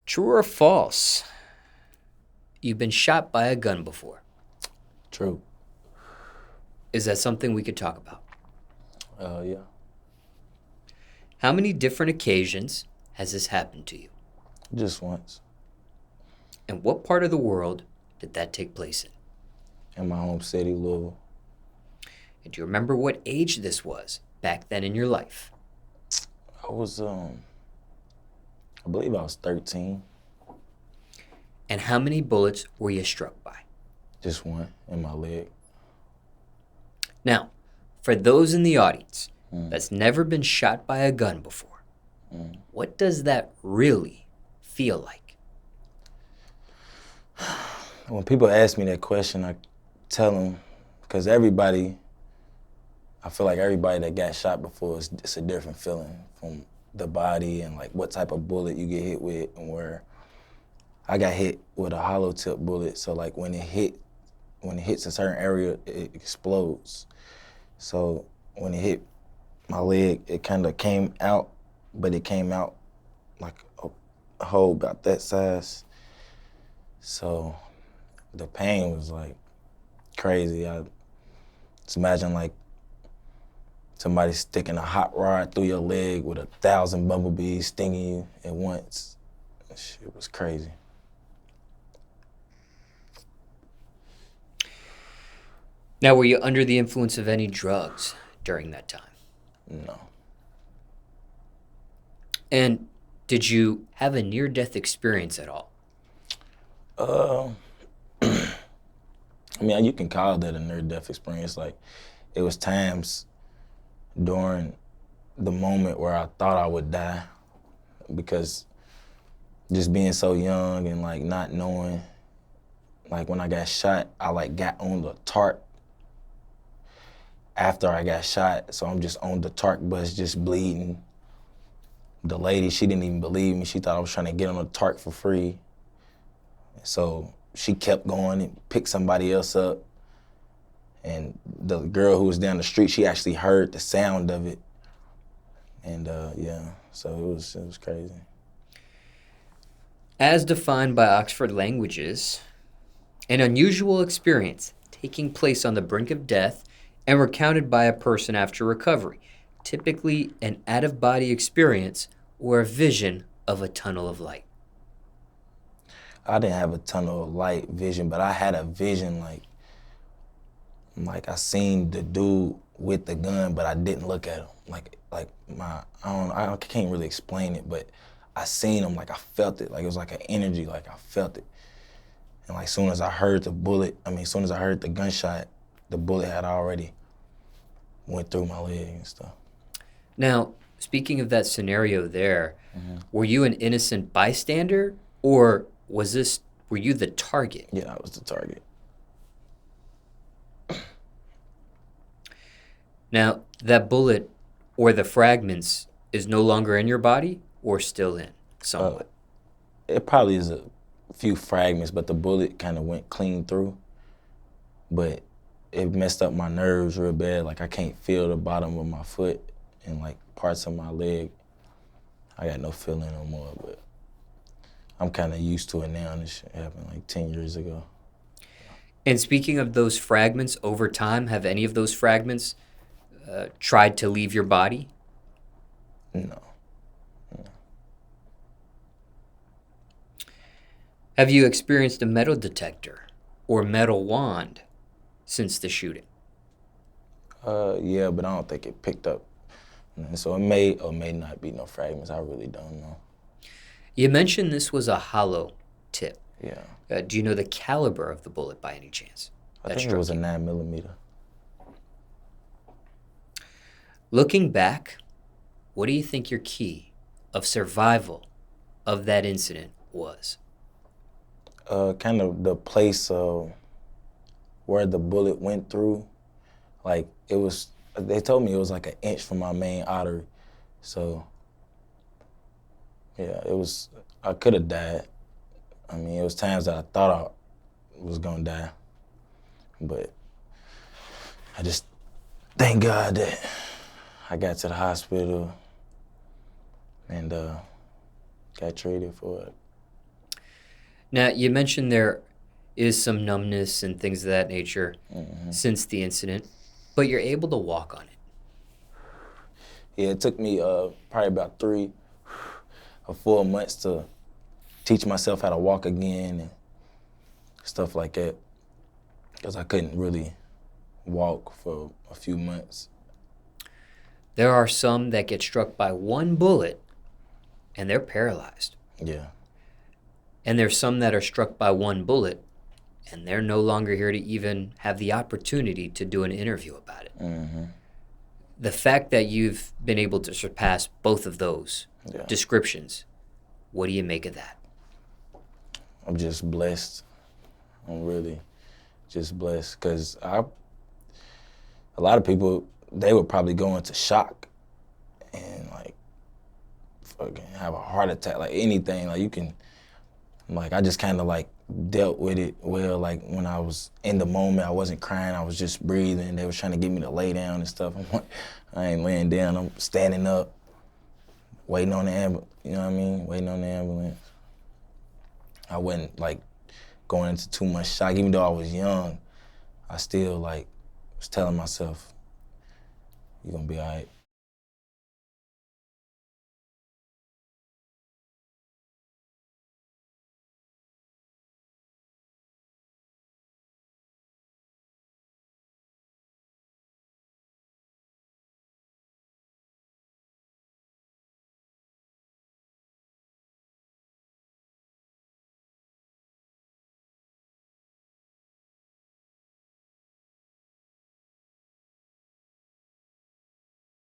True or false? You've been shot by a gun before. True. Is that something we could talk about? Yeah. How many different occasions has this happened to you? Just once. And what part of the world did that take place in? In my home city, Louisville. And do you remember what age this was back then in your life? I was, I believe I was 13. And how many bullets were you struck by? Just one in my leg. Now, for those in the audience that's never been shot by a gun before, what does that really feel like? When people ask me that question, I tell them, because everybody, I feel like everybody that got shot before, it's a different feeling from the body and like what type of bullet you get hit with, and where I got hit with a hollow tip bullet. So like when it hits a certain area, it explodes. So when it hit my leg, it kind of came out, but it came out like a hole about that size. So the pain was like crazy. I just imagine like somebody sticking a hot rod through your leg with 1,000 bumblebees stinging you at once. That shit was crazy. Now, were you under the influence of any drugs during that time? No. And did you have a near-death experience at all? I mean, you can call that a near-death experience. Like, it was times during the moment where I thought I would die, because just being so young and like not knowing, like when I got shot, I like got on the TARP after I got shot. So I'm just on the TARP bus just bleeding. The lady, she didn't even believe me. She thought I was trying to get on the TARP for free. So she kept going and picked somebody else up. And the girl who was down the street, she actually heard the sound of it. And yeah, so it was crazy. As defined by Oxford Languages, an unusual experience taking place on the brink of death and recounted by a person after recovery, typically an out-of-body experience or a vision of a tunnel of light. I didn't have a tunnel of light vision, but I had a vision like I seen the dude with the gun, but I didn't look at him. I can't really explain it, but I seen him, like I felt it. Like it was like an energy, like I felt it. And like soon as I heard the gunshot, the bullet had already went through my leg and stuff. Now, speaking of that scenario there, were you an innocent bystander, or were you the target? Yeah, I was the target. Now, that bullet or the fragments is no longer in your body or still in somewhat? It probably is a few fragments, but the bullet kind of went clean through. But it messed up my nerves real bad. Like I can't feel the bottom of my foot and like parts of my leg. I got no feeling no more, but I'm kind of used to it now. This shit happened like 10 years ago. And speaking of those fragments, over time, have any of those fragments tried to leave your body? No. Have you experienced a metal detector or metal wand since the shooting? Yeah, but I don't think it picked up. So it may or may not be no fragments. I really don't know. You mentioned this was a hollow tip. Yeah. Do you know the caliber of the bullet by any chance? I think it was a 9mm. Looking back, what do you think your key of survival of that incident was? Kind of the place where the bullet went through. Like they told me it was like an inch from my main artery. So yeah, I could have died. I mean, it was times that I thought I was gonna die. But I just thank God that I got to the hospital and got treated for it. Now, you mentioned there is some numbness and things of that nature since the incident, but you're able to walk on it. Yeah, it took me probably about 3 or 4 months to teach myself how to walk again and stuff like that, because I couldn't really walk for a few months. There are some that get struck by one bullet and they're paralyzed. Yeah. And there's some that are struck by one bullet and they're no longer here to even have the opportunity to do an interview about it. The fact that you've been able to surpass both of those descriptions, what do you make of that? I'm just blessed. I'm really just blessed, because a lot of people, they would probably go into shock and like fucking have a heart attack, like anything. Like you can, like I just kind of like dealt with it well. Like when I was in the moment, I wasn't crying, I was just breathing. They was trying to get me to lay down and stuff. I'm like, I ain't laying down, I'm standing up, waiting on the ambulance, you know what I mean? Waiting on the ambulance. I wasn't like going into too much shock. Even though I was young, I still like was telling myself, you're gonna be all right.